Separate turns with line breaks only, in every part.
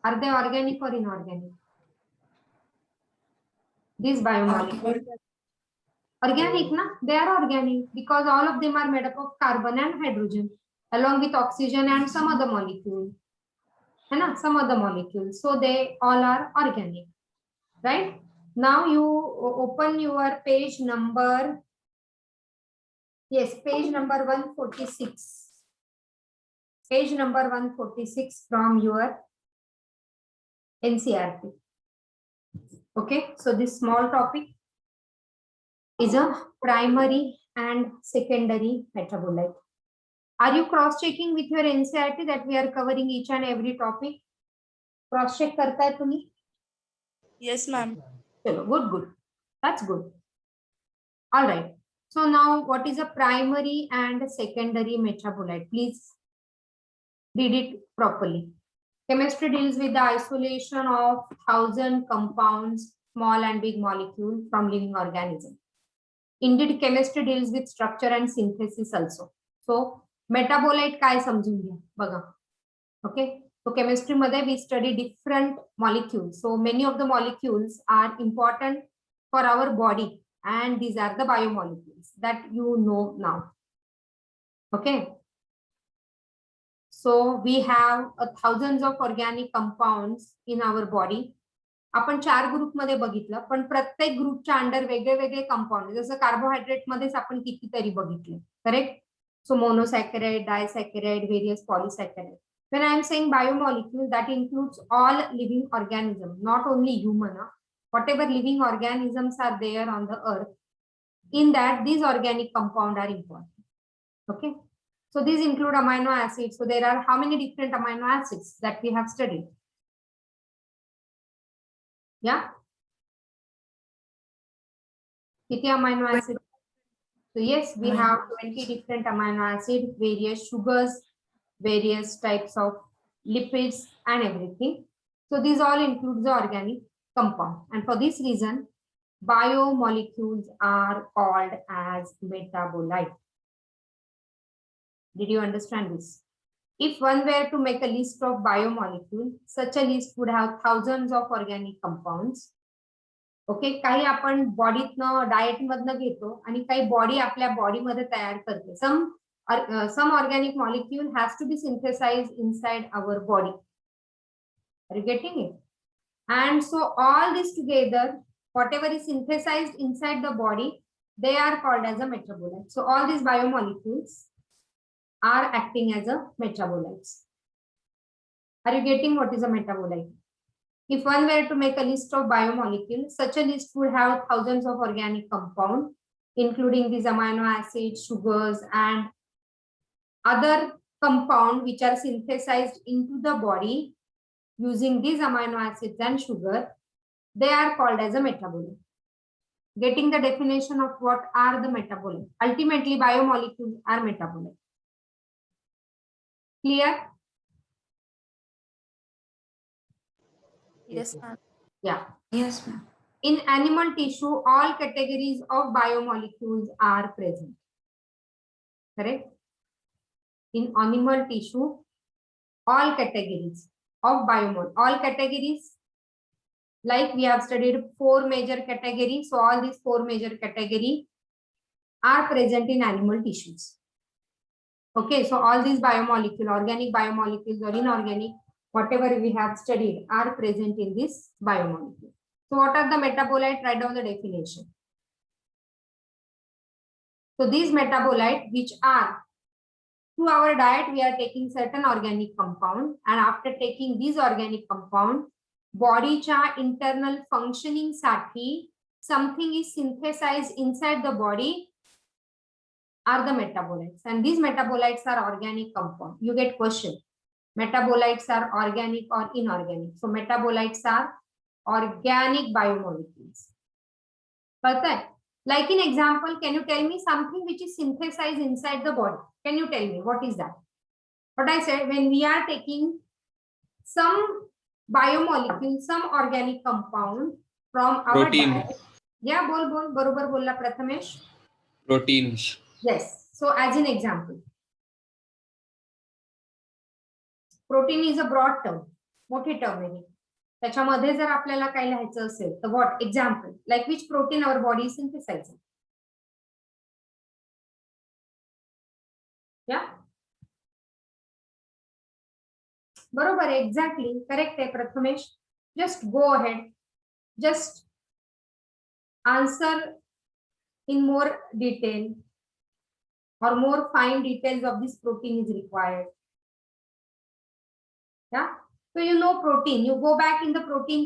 Are they organic or inorganic? These biomolecules. Organic, na? They are organic because all of them are made up of carbon and hydrogen along with oxygen and some other molecule. Some other molecules. So they all are organic, right? Now you open your page number. Yes, page number 146. Page number 146 from your NCERT. Okay, so this small topic is a primary and secondary metabolite. Are you cross-checking with your NCERT that we are covering each and every topic? Cross-check करता है तुम्ही?
Yes, ma'am.
Chalo, good. That's good. All right. So now what is a primary and secondary metabolite? Please read it properly. Chemistry deals with the isolation of 1,000 compounds, small and big molecules from living organisms. Indeed, chemistry deals with structure and synthesis also. So metabolite काय समजून घ्या बघा. Okay. So chemistry मध्ये we study different molecules. So many of the molecules are important for our body, and these are the biomolecules that you know now. Okay. So we have thousands of organic compounds in our body. आपण 4 group मध्ये बघितलं, पण प्रत्येक ग्रुपच्या under वेगळे वेगळे compound, जसं carbohydrate मध्येच आपण कितीतरी बघितले, correct? So monosaccharide, disaccharide, various polysaccharides. When I am saying biomolecule, that includes all living organisms, not only human. Whatever living organisms are there on the earth, in that these organic compounds are important. Okay. So these include amino acids. So there are how many different amino acids that we have studied? Yeah. Kiti amino acids? So yes, we have 20 different amino acids, various sugars, various types of lipids and everything. So these all include the organic compound. And for this reason, biomolecules are called as metabolites. Did you understand this? If one were to make a list of biomolecules, such a list would have thousands of organic compounds. Okay, काही आपण बॉडीतनं diet मधनं घेतो आणि काही body आपल्या body मध्ये तयार करते. some organic molecule has to be synthesized inside our body. Are you getting it? And so all this together, whatever is synthesized inside the body, they are called as a metabolite. So all these biomolecules are acting as a metabolites. Are you getting what is a metabolite? If one were to make a list of biomolecules, such a list would have thousands of organic compounds, including these amino acids, sugars, and other compounds which are synthesized into the body using these amino acids and sugar. They are called as a metabolite. Getting the definition of what are the metabolites. Ultimately, biomolecules are metabolites. Clear?
Yes, ma'am.
Yeah.
Yes, ma'am.
In animal tissue, all categories of biomolecules are present. Correct? In animal tissue, all categories of biomolecules, all categories, like we have studied 4 major categories. So all these 4 major categories are present in animal tissues. Okay, so all these biomolecules, organic biomolecules or inorganic, whatever we have studied are present in this biomolecule. So what are the metabolites? Write down the definition. So these metabolites, which are through our diet, we are taking certain organic compound, and after taking these organic compound, bodyच्या internal functioning साठी something is synthesized inside the body are the metabolites, and these metabolites are organic compound. You get question. Metabolites are organic or inorganic. So metabolites are organic biomolecules. Perfect. Like in example, can you tell me something which is synthesized inside the body? Can you tell me what is that? What I said, when we are taking some biomolecule, some organic compound from our
Protein.
diet. Yeah, bol बरोबर बोलला Prathamesh.
Proteins.
Yes. So as an example, protein is a broad term. मोठी term आहे. त्याच्यामध्ये जर आपल्याला काय लिहायचं असेल तर what example like which protein our body synthesize. या बरोबर आहे, एक्झॅक्टली करेक्ट आहे Prathamesh. Just go ahead, just answer in more detail or more fine details of this protein is required. Yeah, so you know protein, you go back in the protein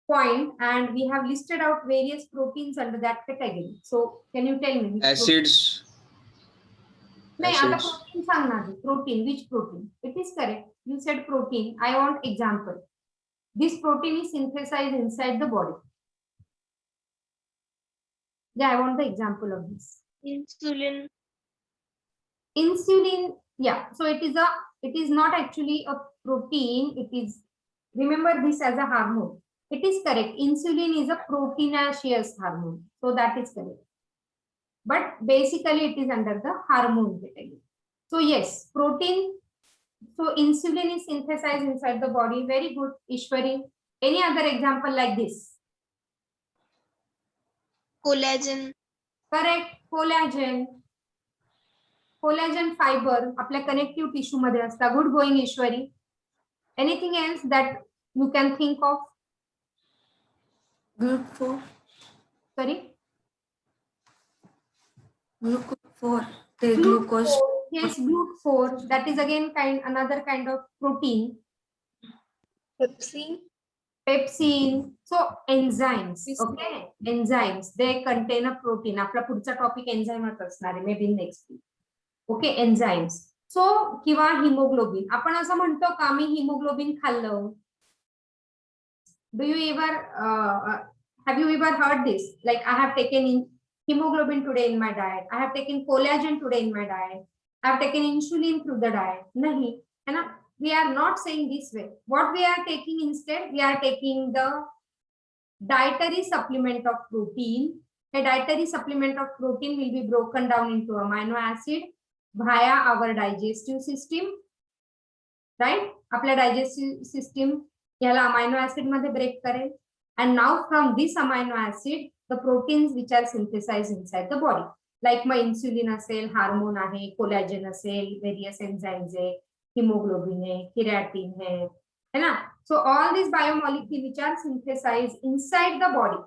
point and we have listed out various proteins under that category. So can you tell me which
Acids.
No, other
Acids.
protein sang na. Protein, which protein? It is correct. You said protein. I want example. This protein is synthesized inside the body. Yeah, I want the example of this.
Insulin.
Insulin, yeah, so it is not actually a protein, it is, remember this as a hormone. It is correct, insulin is a proteinaceous hormone, so that is correct, but basically it is under the hormone category. So yes, protein, so insulin is synthesized inside the body. Very good, Ishwari. Any other example like this?
Collagen.
Correct, collagen. Collagen fibre आपल्या connective tissue मध्ये असतात. Good going Ishwari. Anything else that you can think of?
Glucose
sorry,
glucose.
Yes, GLUT4. That is again another kind of protein.
Pepsin.
Pepsin. So enzymes. Okay, enzymes. They contain a protein. आपला पुढचा topic एन्झाईमच असणार आहे, may be next week. Okay, enzymes. So किंवा hemoglobin. आपण असं म्हणतो का मी हिमोग्लोबिन खाल्लं? Do you ever have you ever heard this like I have taken in hemoglobin today in my diet, I have taken collagen today in my diet, I have taken insulin through the diet? Nahi, है ना? We are not saying this way. What we are taking instead, we are taking the dietary supplement of protein. A dietary supplement of protein will be broken down into amino acid via our digestive system, right? आपल्या digestive system याला amino acid मध्ये break करेल, and now from this amino acid the proteins which are synthesized inside the body, like my insulin असेल, hormone आहे, collagen असेल, various enzymes आहे, hemoglobin है, creatine है ना? So all these biomolecules which are synthesized inside the body,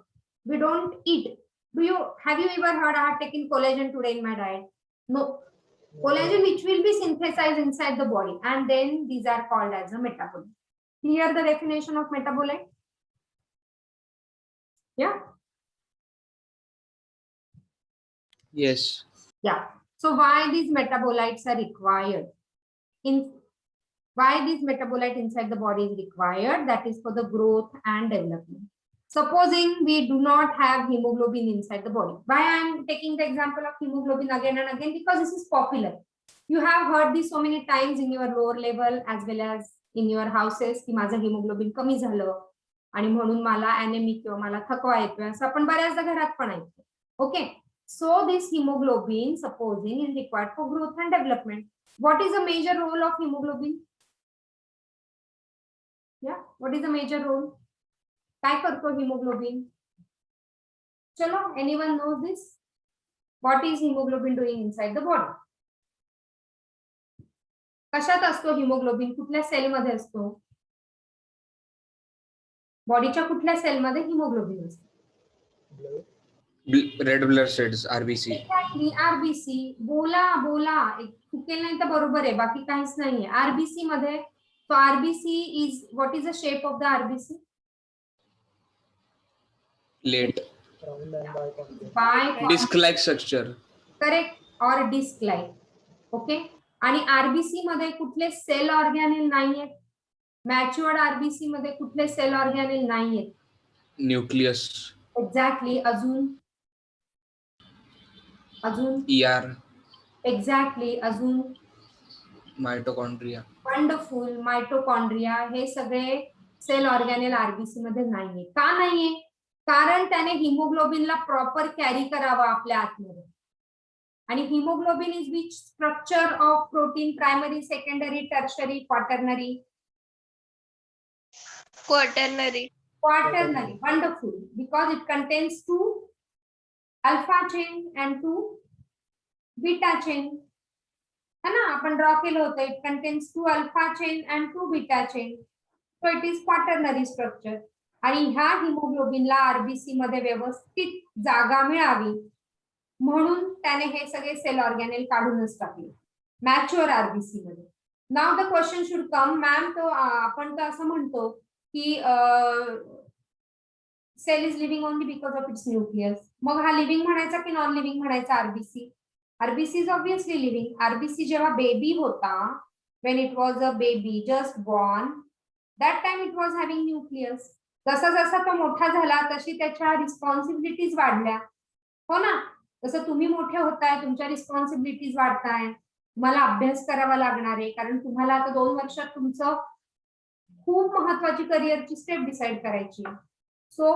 we don't eat. Have you ever heard I have taken collagen today in my diet? No. Collagen which will be synthesized inside the body, and then these are called as a metabolite. Clear the definition of metabolite? Yeah.
Yes.
Yeah. So why these metabolites are required? Why these metabolites inside the body is required? That is for the growth and development. Supposing we do not have hemoglobin inside the body. Why I am taking the example of hemoglobin again and again? Because this is popular. You have heard this so many times in your lower level as well as in your houses की माझं hemoglobin कमी झालं आणि म्हणून मला anaemic किंवा मला थकवा येतोय, असं आपण बऱ्याचदा घरात पण ऐकतो. Okay, so this hemoglobin supposing is required for growth and development. What is the major role of hemoglobin? Yeah, what is the major role? काय करतो hemoglobin? चलो, anyone knows this? What is hemoglobin doing inside the body? कशात असतो hemoglobin? कुठल्या cell मध्ये असतो? बॉडीच्या कुठल्या cell मध्ये hemoglobin असतो?
Red blood cells, RBC.
Exactly, RBC. बोला चुकेल नाही तर बरोबर आहे, बाकी काहीच नाहीये. RBC मध्ये, so RBC is, what is the shape of the RBC?
Late.
By
Disc-like structure.
correct, or disc like. Okay, आणि आरबीसी मध्ये कुठले सेल ऑर्गॅनिल नाहीयेत? मॅच्युअर्ड आरबीसी मध्ये कुठले सेल ऑर्गॅनिल नाहीयेत?
Nucleus.
एक्झॅक्टली. अजून
ER.
एक्झॅक्टली. अजून
Mitochondria.
वंडरफुल. मायटोकॉन्ड्रिया. हे सगळे सेल ऑर्गॅनिल आरबीसी मध्ये नाहीये. का नाहीये? कारण त्याने हिमोग्लोबिनला प्रॉपर कॅरी करावा आपल्या आतमध्ये. आणि haemoglobin is which structure of protein, primary, secondary, tertiary, quaternary?
Quaternary.
Quaternary. Wonderful, because it contains 2 alpha chain and 2 beta chain. है ना, आपण ड्रॉ केलं होतं. It contains 2 alpha chain and 2 beta chain. So it is quaternary structure. आणि ह्या हिमोग्लोबिनला RBC मध्ये व्यवस्थित जागा मिळावी म्हणून त्याने हे सगळे सेल ऑर्गॅनेल काढूनच टाकले मॅच्युअर आरबीसी मध्ये. Now the question should come, ma'am तो आपण तर असं म्हणतो की cell is living only because of its nucleus. मग हा लिव्हिंग म्हणायचा की नॉन लिव्हिंग म्हणायचा RBC? RBC is obviously living. RBC जेव्हा बेबी होता, when it was a baby just born, that time it was having nucleus. जसा जसा तो मोठा झाला तशी त्याच्या रिस्पॉन्सिबिलिटीज वाढल्या, हो ना. जसं तुम्ही मोठे होताय, तुमच्या रिस्पॉन्सिबिलिटीज वाढताय, तुम्हाला अभ्यास करावा लागणार आहे, कारण तुम्हाला आता 2 वर्षात तुमचं खूप महत्वाची करिअरची स्टेप डिसाइड करायची. सो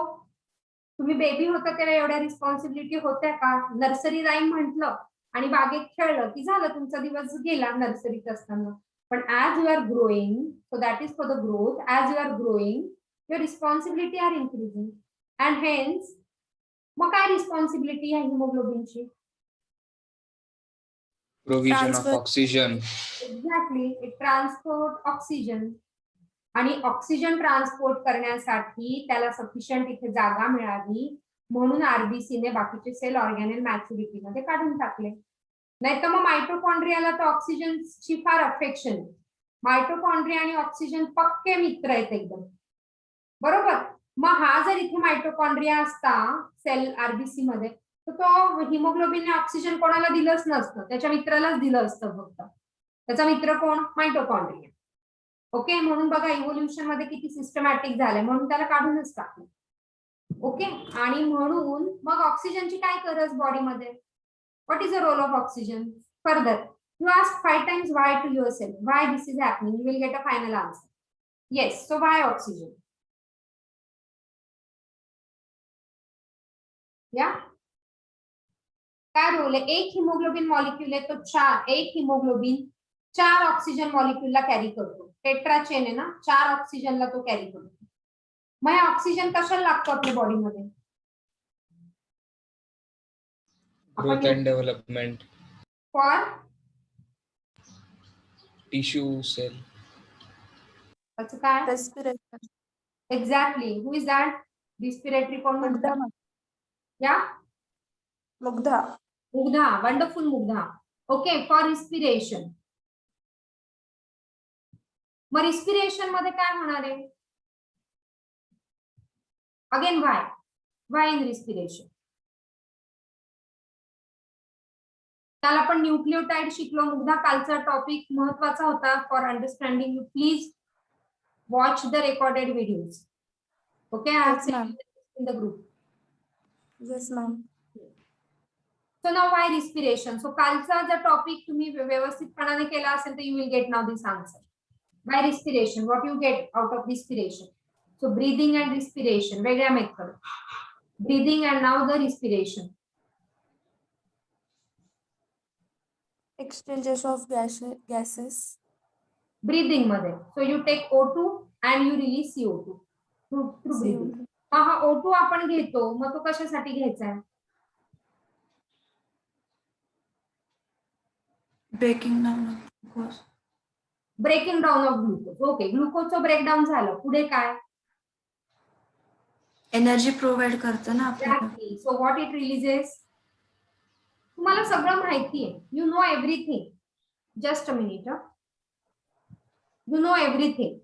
तुम्ही बेबी होता तेव्हा एवढ्या रिस्पॉन्सिबिलिटी होत्या का? नर्सरी राईम म्हटलं आणि बागेत खेळलं की झालं, तुमचा दिवस गेला नर्सरीत असताना. पण as you are growing, so that is for the growth, as you are growing your responsibility are increasing and hence मग काय रिस्पॉन्सिबिलिटी आहे हिमोग्लोबिनची?
Provision of oxygen.
Exactly, it transport oxygen. आणि ऑक्सिजन ट्रान्सपोर्ट करण्यासाठी त्याला सफिशियंट इथे जागा मिळावी म्हणून आरबीसीने बाकीचे सेल ऑर्गॅनेल मॅच्युरिटी मध्ये काढून टाकले. नाही तर मग मायटोकॉन्ड्रियाला तर ऑक्सिजनची फार अफेक्शन. मायटोकॉन्ड्रिया आणि ऑक्सिजन पक्के मित्र आहेत एकदम, बरोबर. मग हा जर इथे मायटोकॉन्ड्रिया असता सेल आरबीसी मध्ये, तर तो हिमोग्लोबिनने ऑक्सिजन कोणाला दिलंच नसतं, त्याच्या मित्रालाच दिलं असतं फक्त. त्याचा मित्र कोण? मायटोकॉन्ड्रिया. ओके, म्हणून बघा इव्होल्युशन मध्ये किती सिस्टमॅटिक झालंय, म्हणून त्याला काढूनच टाकलं. ओके, आणि म्हणून मग ऑक्सिजनची काय गरज बॉडीमध्ये? What is the role of oxygen? Further you ask 5 times why to yourself, why this is happening, you will get a final answer. Yes, so why oxygen? या काय रोल आहे? एक हिमोग्लोबिन मॉलिक्यूल आहे तो एक हिमोग्लोबिन 4 ऑक्सिजन मॉलिक्यूलला कॅरी करतो. Tetra chain आहे ना, 4 ऑक्सिजनला तो कॅरी करतो. मग ऑक्सिजन कशाला लागतो आपल्या बॉडीमध्ये?
Growth and development.
For
tissue cell.
त्याचं काय?
Respiration.
Exactly, who is that? Respiratory कोण म्हणतात? या
Mugdha.
Mugdha. Wonderful Mugdha. Okay, for respiration. मग रिस्पिरेशन मध्ये काय होणार आहे? Again why in respiration? काल आपण न्यूक्लियोटाइड शिकलो. मुग्धा कालचा टॉपिक महत्वाचा होता for understanding. You please watch the recorded videos. Okay, I have in the group.
Yes ma'am.
So now why respiration? So कालचा जर टॉपिक तुम्ही व्यवस्थितपणाने केला असेल तर you will get now this answer. By respiration, what you get out of respiration? So breathing and respiration, वेगळ्या method. Breathing and now the respiration.
Exchanges of gases.
Breathing मध्ये. So you take O2 and you release CO2 through breathing. हा O2 आपण घेतो, मग तो कशासाठी घ्यायचा आहे?
Breaking down of glucose.
Breaking down of glucose. Okay, ग्लुकोजचं ब्रेकडाऊन झालं, पुढे काय?
एनर्जी प्रोव्हाइड करतो ना आपल्याला.
So what it releases? तुम्हाला सगळं माहिती आहे. You know everything. Just a minute. You know everything.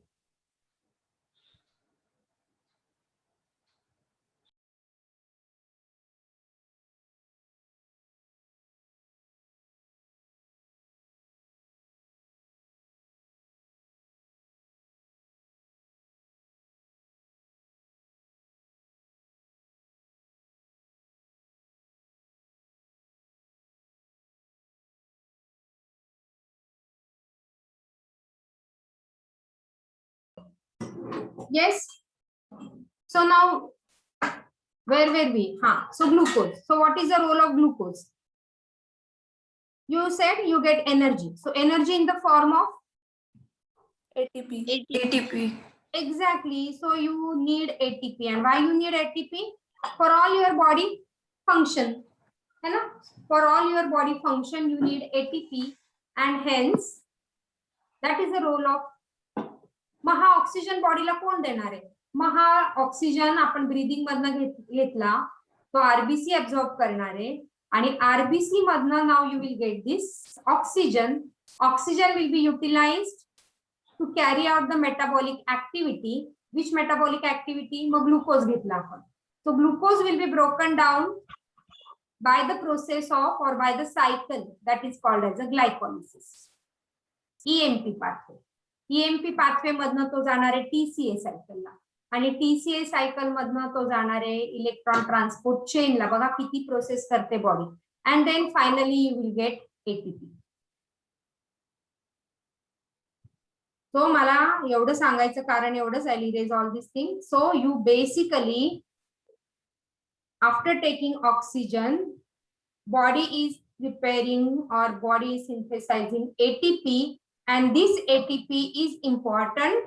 Yes. So now, where were we? So glucose. So what is the role of glucose? You said you get energy. So energy in the form of
ATP.
ATP.
ATP.
exactly. So you need ATP, and why you need ATP? For all your body function, है ना? For all your body function, you need ATP, and hence that is the role of. मग हा oxygen बॉडीला कोण देणार आहे? मग हा oxygen आपण breathing मधनं घेतला तो आरबीसी ऍब्झॉर्ब करणार आहे आणि आरबीसी मधनं now you will get this oxygen. Oxygen will be utilized to carry out the metabolic activity. Which metabolic activity? मग ग्लुकोज घेतला आपण. So glucose will be broken down by the process of or by the cycle that is called as a glycolysis. EMP pathway. EMP pathway मधनं तो जाणार आहे TCA सायकलला आणि TCA cycle मधनं तो जाणार आहे इलेक्ट्रॉन ट्रान्सपोर्ट चेनला. बघा किती प्रोसेस करते body. And then finally you will get ATP. So मला एवढं सांगायचं कारण एवढंच आहे. Erase all this thing. So you basically after taking oxygen, body is preparing or body is synthesizing ATP, and this ATP is important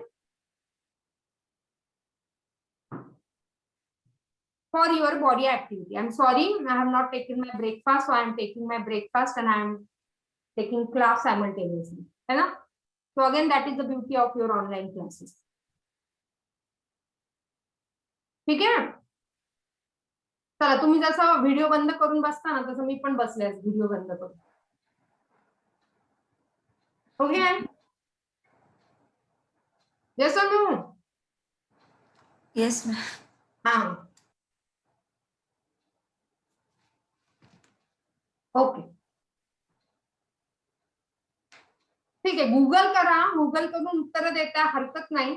for your body activity. I'm sorry, I have not taken my breakfast, so I am taking my breakfast and I am taking class simultaneously. है ना? So again, that is the beauty of your online classes. ठीक है? चला तुम्ही जसं video बंद करून बसता ना तसं मी पण बसले व्हिडिओ बंद करून. ओके? येस और नो?
Yes, ma'am.
हा. ओके. ठीक आहे. गुगल करा. गुगल करून उत्तर देता हरकत नाही.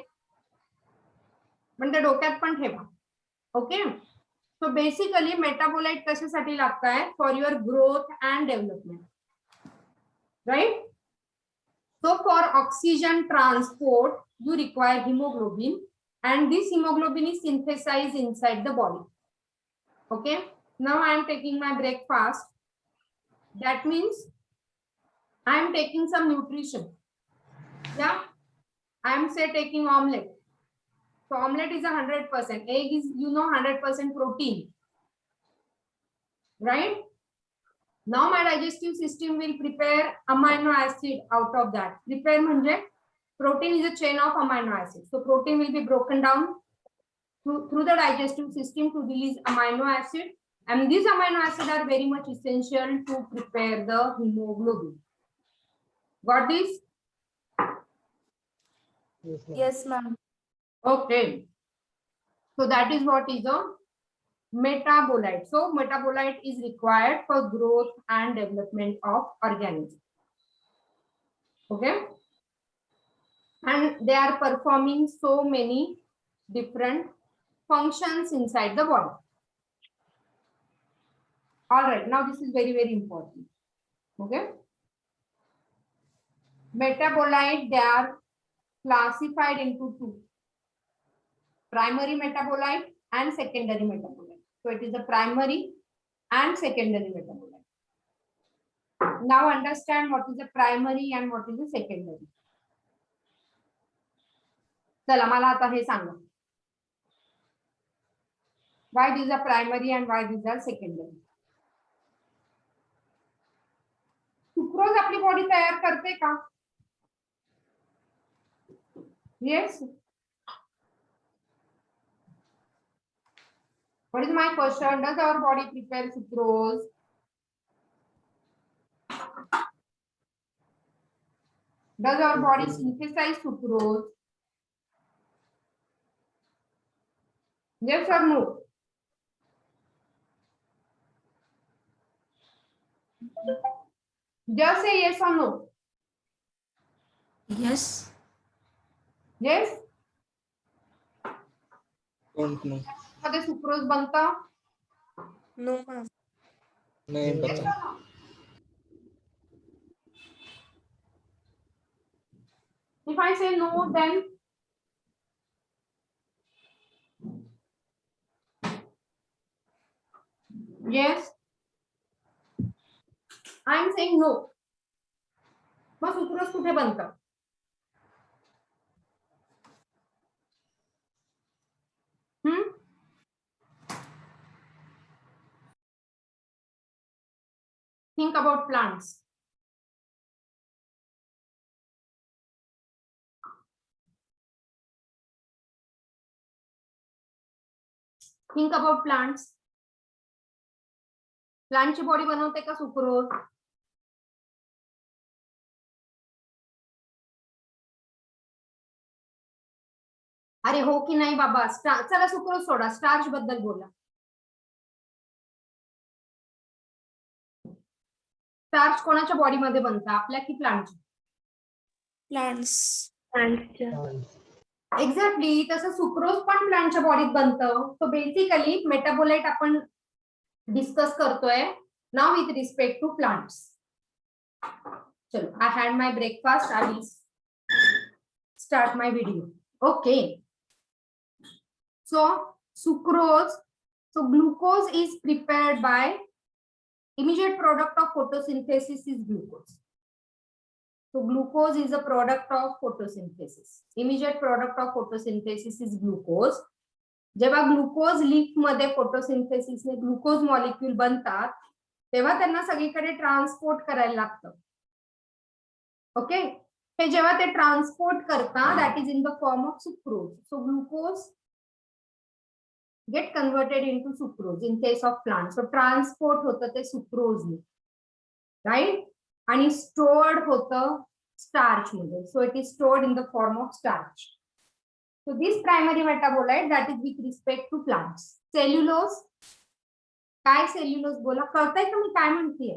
पण ते डोक्यात पण ठेवा. ओके? So basically metabolites कशासाठी लागतात? For your growth and development. Right? So for oxygen transport, you require hemoglobin, and this hemoglobin is synthesized inside the body. Okay? Now I am taking my breakfast. That means I am taking some nutrition. Yeah? I am say taking omelette. So omelette is 100%. Egg is 100% protein. Right? Now my digestive system will prepare amino acid out of that. Prepare म्हणजे protein is a chain of amino acids. So protein will be broken down through the digestive system to release amino acid, and these amino acids are very much essential to prepare the hemoglobin. Got this?
Yes, ma'am.
Okay. So that is what is a metabolite. So metabolite is required for growth and development of organisms. Okay? And they are performing so many different functions inside the body. All right, now this is very, very important. Okay? Metabolite, they are classified into two. Primary metabolite and secondary metabolite. So it is the primary and secondary metabolite. Now understand what is the primary and what is the secondary. चला मला आता हे सांगा. Why these are primary and why these are secondary? Sucrose आपली body तयार करते का? Yes. What is my question? Does our body prepare sucrose? Does our body synthesize sucrose? Yes or no? Just say yes or no.
Yes.
Yes?
Don't know.
मध्ये sucrose बनतं?
No, ma'am.
नहीं पता.
If I say no, then yes. I I am saying no. मग sucrose कुठे बनतं? Think about plants. Think about plants. प्लांटची body बनवते का सुक्रोज? अरे हो की नाही बाबा? चला सुक्रोज सोडा, स्टार्च बद्दल बोला. स्टार्च कोणाच्या बॉडीमध्ये बनतं, आपल्या की प्लांटच्या?
प्लांट्स.
एक्झॅक्टली. तसं सुक्रोज पण प्लांटच्या बॉडीत बनतं. सो बेसिकली मेटाबोलाइट आपण डिस्कस करतोय now with respect to plants. चलो, I had my breakfast. I will start my video. Okay. So sucrose. So glucose is prepared by immediate product of photosynthesis is glucose. So glucose is a product of photosynthesis. Immediate product of photosynthesis is glucose. जेव्हा glucose leaf मध्ये फोटोसिंथेसिसने glucose molecule बनतात तेव्हा त्यांना सगळीकडे transport करायला लागतं. Okay. हे जेव्हा ते ट्रान्सपोर्ट करतात that is in the form of sucrose. So glucose get converted into sucrose in case of plant. So transport होतं ते सुक्रोजने, राईट, आणि स्टोर्ड होतं स्टार्च मध्ये. So it is stored in the form of starch. So this primary metabolite that is with respect to plants. Cellulose. काय cellulose बोला? कळतंय का मी काय म्हणतेय?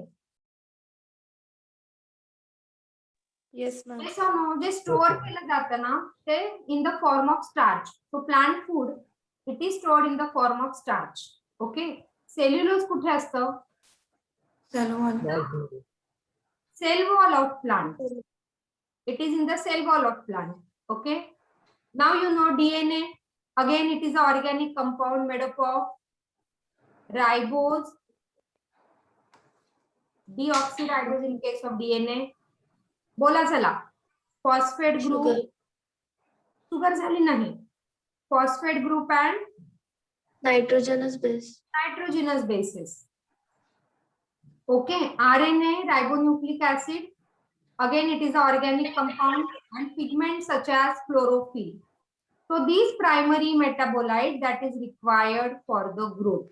Yes, ma'am.
Yes or no? J store केलं जातं ना ते in the form of starch. So plant food it is stored in the form of starch. Okay. Cellulose कुठे असतं?
Cell wall.
Cell wall of plant. It is in the cell wall of plant. Okay. Now you know DNA. Again, it is an organic compound made up of ribose, deoxyribose in case of DNA. बोला चला. Phosphate group. Sugar झाली नाही. Phosphate group and
Nitrogenous base.
nitrogenous bases. Okay. RNA, ribonucleic acid. Again, it is an organic compound and pigments such as chlorophyll. So these primary metabolite that is required for the growth.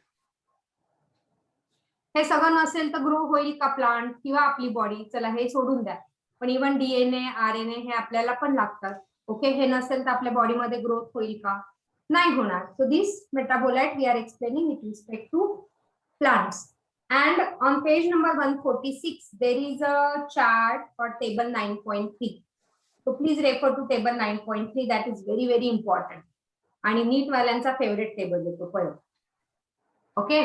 हे सगळं नसेल तर grow होईल का plant किंवा आपली body? चला हे सोडून द्या, पण इव्हन डीएनए आरएनए हे आपल्याला पण लागतात. ओके. हे नसेल तर आपल्या बॉडीमध्ये ग्रोथ होईल का? नाही होणार. So this metabolite we are explaining with respect to plants. And on page number 146, there is a chart or table 9.3. So please refer to table 9.3. That is very, very important. आणि NEET वाल्यांचा favourite table येतो परत. Okay.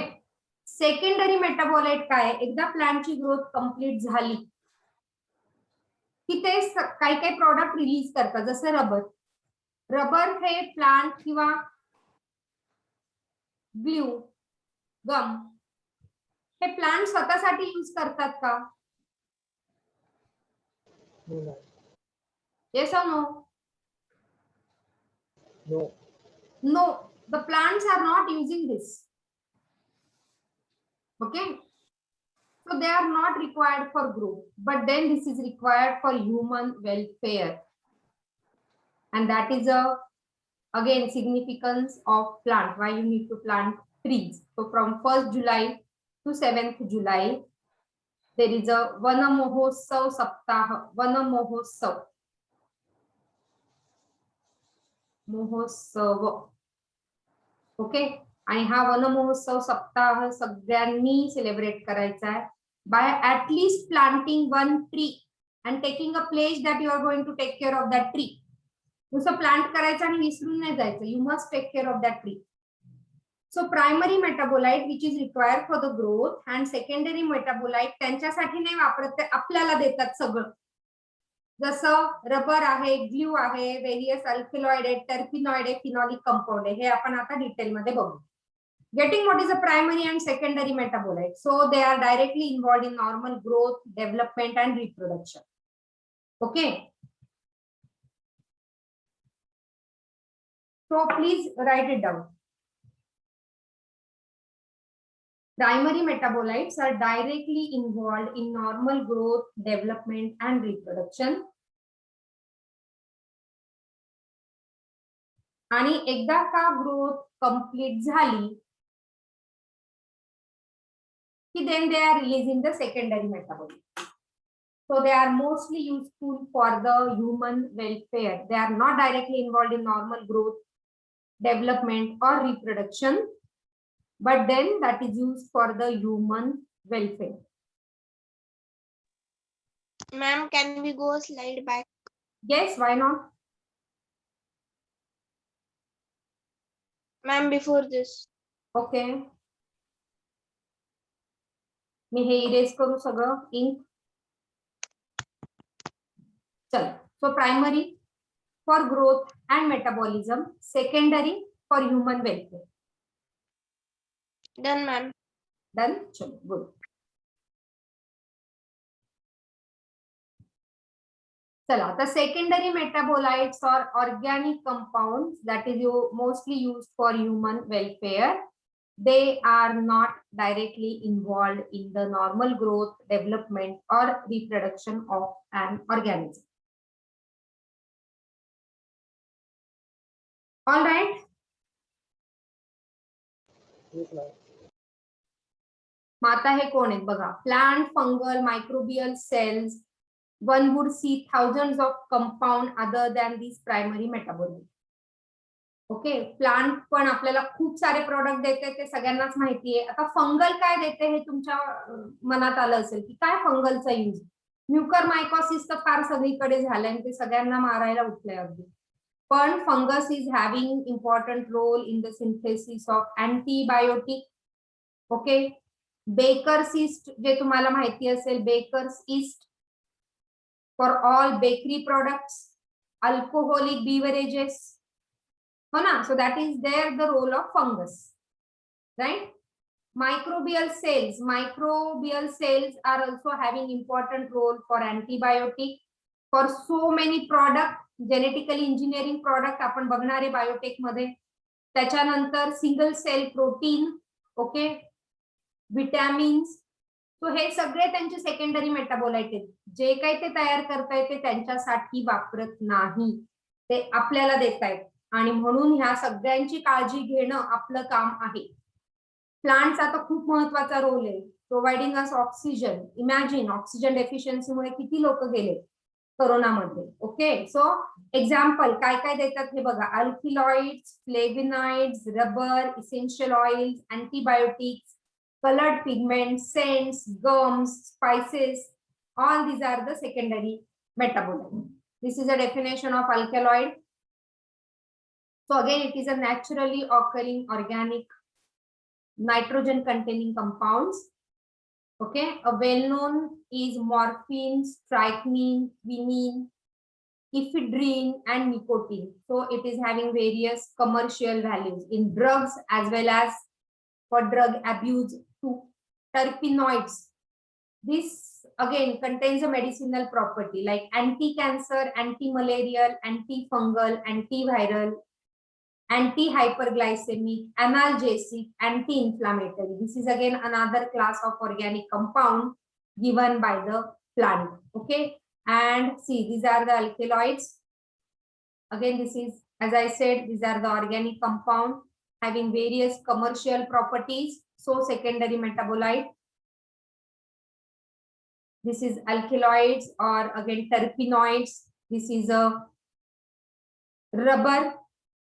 Secondary metabolite काय? एकदा प्लांटची growth complete झाली की ते काही काही प्रॉडक्ट रिलीज करतात, जसं रबर. रबर हे प्लांट किंवा ग्लू, गम हे प्लांट स्वतःसाठी यूज करतात का? येस और no? No, the plants are not using this. Okay. So they are not required for growth, but then this is required for human welfare. And that is again significance of plant. Why you need to plant trees. So from 1st July to 7th July, there is a Vana Mahotsav Saptaha. Vana Mahotsav. Mahotsav. Okay. आणि हा वन महोत्सव सप्ताह सगळ्यांनी celebrate करायचा आहे by at least planting one tree and taking a pledge that you are going to take care of that tree. नुसतं plant करायचं आणि विसरून नाही जायचं. You must take care of that tree. So primary metabolite which is required for the growth and secondary metabolite त्यांच्यासाठी नाही वापरत, ते आपल्याला देतात सगळं. जसं रबर आहे, ग्लू आहे, व्हेरियस अल्कलॉइड आहे, टर्पिनॉइड आहे, फिनॉलिक कंपाऊंड आहे. हे आपण आता डिटेल मध्ये बघू. Getting what is a primary and secondary metabolite. So they are directly involved in normal growth, development, and reproduction. Okay. So please write it down. Primary metabolites are directly involved in normal growth, development, and reproduction. आणि एकदा का growth complete झाली की then they are releasing the secondary metabolites. So they are mostly useful for the human welfare. They are not directly involved in normal growth, development, or reproduction, but then that is used for the human welfare.
Ma'am, can we go a slide back?
Yes, why not?
Ma'am, before this.
Okay. मी हे erase करू सगळं ink. चल. So primary for growth and metabolism, secondary for human welfare.
Done, ma'am.
Done? Chalo, good. चला, the secondary metabolites are organic compounds that is mostly used for human welfare. They are not directly involved in the normal growth, development, or reproduction of an organism. All right. माता हे कोण आहेत बघा. Plant, fungal, microbial cells. One would see thousands of compound other than these primary metabolites. Okay. Plant पण आपल्याला खूप सारे product देते, ते सगळ्यांनाच माहिती आहे. आता फंगल काय देते हे तुमच्या मनात आलं असेल की काय फंगलचा यूज. म्युकरमायकोसिस तर फार सगळीकडे झालंय आणि ते सगळ्यांना मारायला उठलंय अगदी. पण fungus is having important role in the synthesis of antibiotic. Okay. Baker's yeast जे तुम्हाला माहिती असेल, baker's yeast for all bakery products, alcoholic beverages. So that is there the role of fungus, right? Microbial cells are also having important role for antibiotic, for so many product, genetically engineering product आपण बघणारे biotech मध्ये. त्याच्यानंतर single cell protein, okay, vitamins. So हे सगळे त्यांचे secondary metabolite आहेत. जे काही ते तयार करतायत ते त्यांच्यासाठी वापरत नाही, ते आपल्याला देतायत. आणि म्हणून ह्या सगळ्यांची काळजी घेणं आपलं काम आहे. प्लांट्सचा तर खूप महत्वाचा रोल आहे. प्रोव्हाइडिंग अस ऑक्सिजन. इमॅजिन ऑक्सिजन डेफिशियन्सीमुळे किती लोक गेले कोरोनामध्ये. ओके. सो एक्झाम्पल काय काय देतात हे बघा. Alkaloids, flavonoids, rubber, essential oils, antibiotics, colored pigments, scents, gums, spices, all these are the secondary metabolites. This is a definition of alkaloid. So again, it is a naturally occurring organic nitrogen containing compounds. Okay, a well-known is morphine, strychnine, quinine, ephedrine, and nicotine. So it is having various commercial values in drugs as well as for drug abuse. Terpenoids. This again contains a medicinal property like anti-cancer, anti-malarial, antifungal, antiviral, anti-hyperglycemic, analgesic, anti-inflammatory. This is again another class of organic compound given by the plant. Okay, and see, these are the alkaloids. Again, this is, as I said, these are the organic compound having various commercial properties. So secondary metabolite. This is alkaloids or again terpenoids. This is a rubber.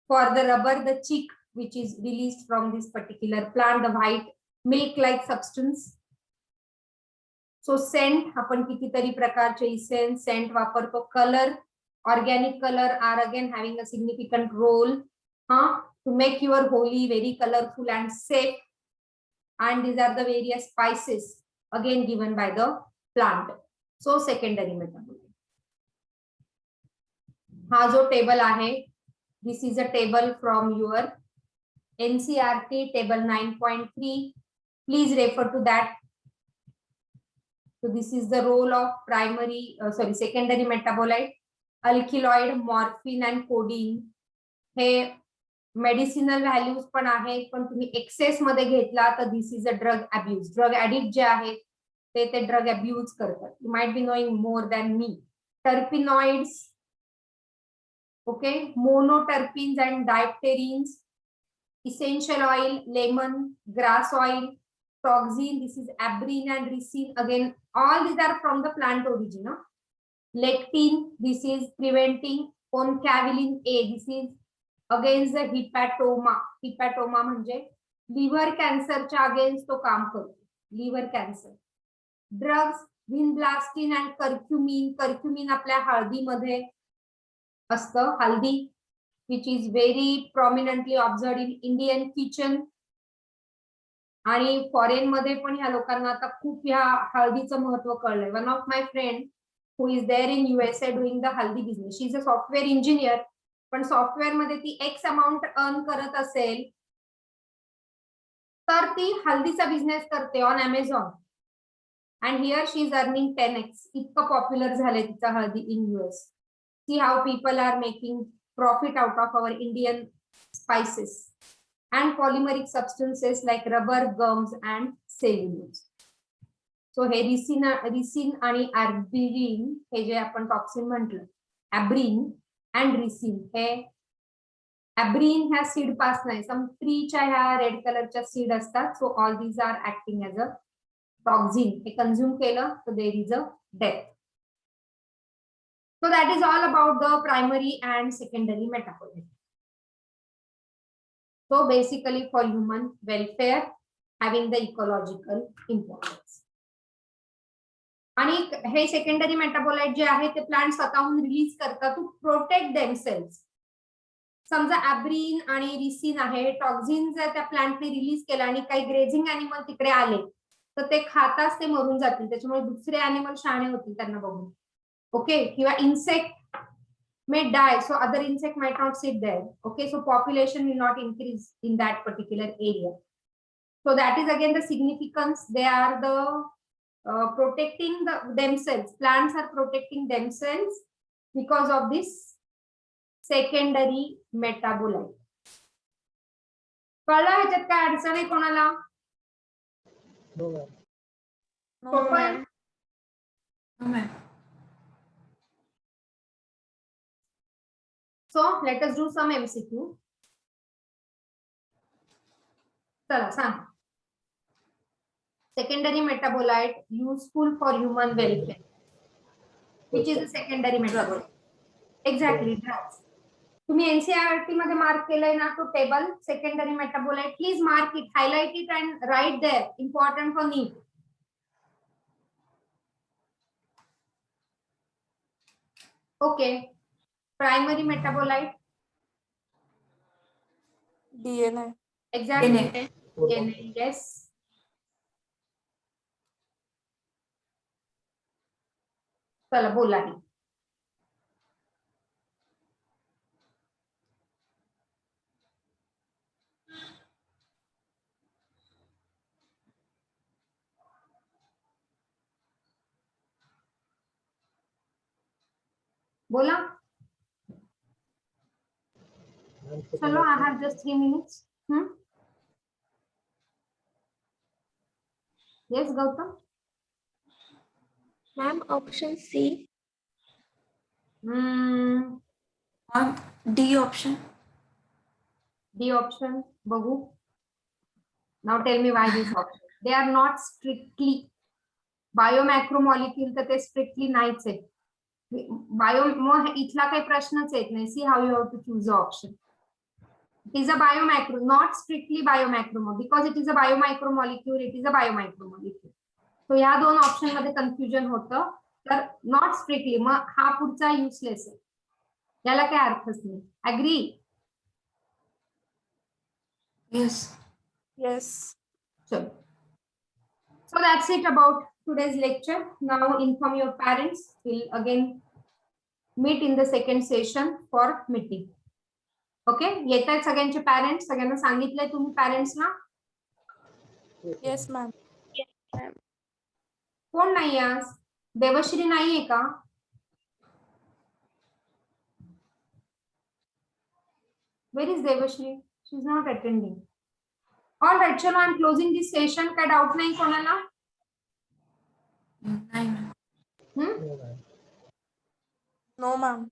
For the rubber, the chick which is released from this particular plant, the white milk-like substance. So scent, आपण कितीतरी प्रकारचे essence, scent वापरतो. Color, organic color are again having a significant role to make your holi very colorful and safe. And these are the various spices again given by the plant. So secondary metabolite. हा जो table आहे, this is a table from your NCERT table 9.3. Please refer to that. So this is the role of secondary metabolite. Alkaloid, morphine and codeine हे medicinal values पण आहेत, पण तुम्ही excess मध्ये घेतला तर this is a drug abuse. Drug addict जे आहेत ते ड्रग अब्यूज करतात. You might be knowing more than me. Terpenoids, okay, monoterpenes and diterpenes, essential oil, lemon, grass oil, toxin, this is abrine and ricin. Again, all these are from the plant origin. Lectin, this is preventing concavalin A, this is against the hepatoma. Hepatoma म्हणजे liver कॅन्सरच्या against तो काम करतो, liver cancer. Drugs, vinblastine and curcumin. Curcumin आपल्या हळदीमध्ये असतं, हल्दी, which is very prominently observed in Indian kitchen. आणि फॉरेन मध्ये पण ह्या लोकांना आता खूप ह्या हळदीचं महत्व कळलंय. One of my friend who is there in USA doing the हल्दी business. She is a software engineer. पण सॉफ्टवेअर मध्ये ती एक्स अमाउंट अर्न करत असेल तर ती हल्दीचा बिझनेस करते on Amazon. And here she is earning 10x. इतकं पॉप्युलर झालंय तिचा हळदी in US. See how people are making profit out of our Indian spices and polymeric substances like rubber, gums and cellulose. So हे ricin आणि abrin हे जे आपण toxin म्हटलं, ॲब्रिन and ricin, हे ॲब्रिन ह्या seed पासून आहे. सम ट्रीच्या ह्या रेड कलरच्या सीड असतात. So all these are acting as a toxin. हे कंझ्युम केलं तर there is a death. So that is all about the primary and secondary metabolism. So basically for human welfare, having the ecological importance. आणि हे secondary metabolite जे आहे ते plant स्वतःहून release करतात to protect themselves. समजा ॲब्रिन आणि ricin आहे, toxin जर त्या प्लांटने रिलीज केला आणि काही ग्रेझिंग अॅनिमल तिकडे आले तर ते खाताच ते मरून जातील. त्याच्यामुळे दुसरे अॅनिमल शहाणे होतील त्यांना बघून. Okay, किंवा insect may die, so other insect might not sit there. Okay, so population will not increase in that particular area. So that is again the significance. They are the protecting themselves. Plants are protecting themselves because of this secondary metabolite. कळलं ह्याच्यात काय अडचण आहे कोणाला? सोपं आहे? So let us do some MCQ. चला सांग. Secondary metabolite useful for human welfare. Which is a secondary metabolite? Exactly, drugs. तुम्ही NCERT मध्ये मार्क केलंय ना तो table secondary metabolite. Please mark it, highlight it and write there. Important for NEET. Okay. Primary metabolite.
DNA.
Exactly. DNA. Yes. चला बोला. बोला. चलो, I have just 3 minutes. Yes, Gautam.
Ma'am, option C.
D option.
D option. Bagu. Now tell me why this option. They are not strictly biomacromolecule. तर ते strictly नाहीच आहे. इथला काही प्रश्नच येत नाही. See how you have to choose the option. It is a biomacro, not strictly biomacromolecule. Because it is a biomicromolecule, it is a biomicromolecule. So या दोन ऑप्शन मध्ये कन्फ्युजन होतं. तर नॉट स्ट्रिक्टली, मग हा पुढचा युजलेस आहे, याला काय अर्थच नाही. ऍग्री?
Yes.
Yes.
चलो. So that's it about today's lecture. Now inform your parents. We'll again meet in the second session for meeting. Okay, येत आहेत सगळ्यांचे पॅरेंट्स, सगळ्यांना सांगितलंय तुम्ही पॅरेंट्सना?
Yes, ma'am.
कोण नाही आज? देवश्री नाहीये का? Where is Devashri? She's not attending. All right, chalo, I'm closing this session. काय डाऊट नाही कोणाला?
नाही मॅम.
हम्म?
No, ma'am.